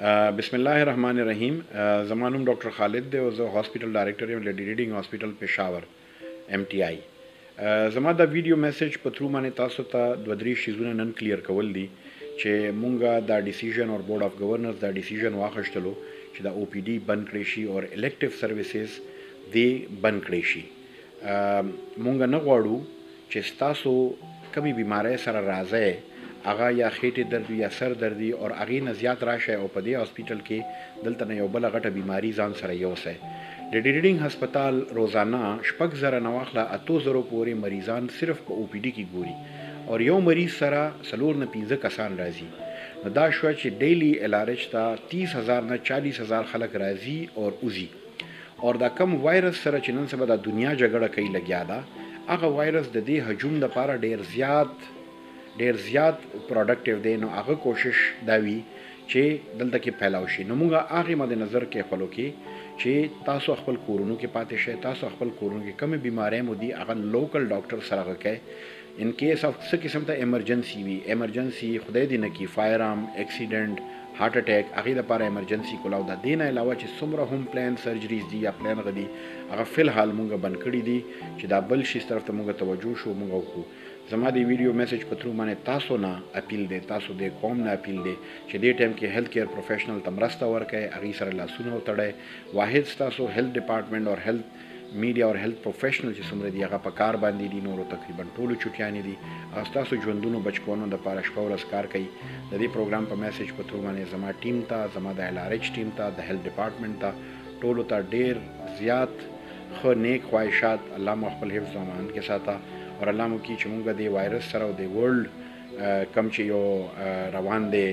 بسم الله الرحمن الرحیم. زما نوم ډاکټر خالد دی او زه هاسپټل ډایرکټر یم لیډي ریډینګ هاسپټل پېښور MTI. زما د ویډیو میسج په تھرو باندې تاسو ته دوه درې شیزونه نن کلیر کول دي چې مونږه دا ډیسیژن او بورډ اف گورنرز دا ډیسیژن واخیستلو چې دا OPD بند کړی شي او الکټیو سرویسز دی بند کړی شي. مونږ نه غواړو چې تاسو کمی بیماری سره راځي هغه یا خېټې درد یا سر درد او هغې نه زیات راشي او په دې هاسپټل کې دلته نه یو بله غټه بیماري ځان سره یوسئ. لیډي ریډینګ هسپتال روزانه 6,000 نه واخله 8,000 پورې مریضان صرف په OPD کې ګوري او یو مریض سره 4 نه 15 کسان راځي. نو دا شوه چې ډیلی LRH ته 30,000 نه 40,000 خلک راځي او اوزي او دا کم وایرس سره چې نن سبا د دنیا جګړه کوي لګیا ده هغه وایرس د دې هجوم لپاره ډیر زیات پروډکټیو دی. نو هغه کوشش دا وي چې دلته کې پھیلاو شي. نو موږ هغې مد نظر کې خپلو کې چې تاسو خپل کورونو کې پاتې شئ، تاسو خپل کورونو کې کومې بیماری مو دي هغه لوکل ډاکټر سره غږئ. ان کیس اف څه قسم ته ایمرجنسي وي، ایمرجنسي خدای دې نه کړي، فایر آرم اکسیډنټ هارت اٹیک هغې دپاره ایمرجنسي کولاو ده. دې نه علاوه چې څومره هم پلان سرجریز دي یا پلان غدي هغه فی الحال مونږ بند کړي دي چې دا بل شي طرف ته مونږ توجه شو مونږ وکړو. زما د ویډیو میسج په تھرو باندې تاسو نه اپیل دی، تاسو د قوم نه اپیل دی چې دې ټایم کې هیلث کیر پروفیشنل ته مرسته ورکړئ، هغې سره لاسونه وتړئ. واحد ستاسو هیلث ډپارټمنټ او هیلث میډیا او هیلث پروفیشنل چې څومره دي هغه په کار باندې دي، نورو تقریبا ټولو چوټیانې دي او ستاسو ژوندونو بچکونو دپاره شپه ورځ کار کوي. د دې پروګرام په میسج په تھرو باندې زما ټیم ته، زما د LRH ټیم ته، د هیلث ډپارټمنټ ته، ټولو ته ډیر زیات ښه نیک خواهشات. الله مو خپل حفظ و امان کې ساته اور الله مو کړي چې مونږ د وایرس سره او د ورلډ کم چې یو روان دی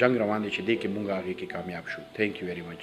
جنگ روان دی چې دې کې مونږ هغې کې کامیاب شو. تھینک یو ویری مچ.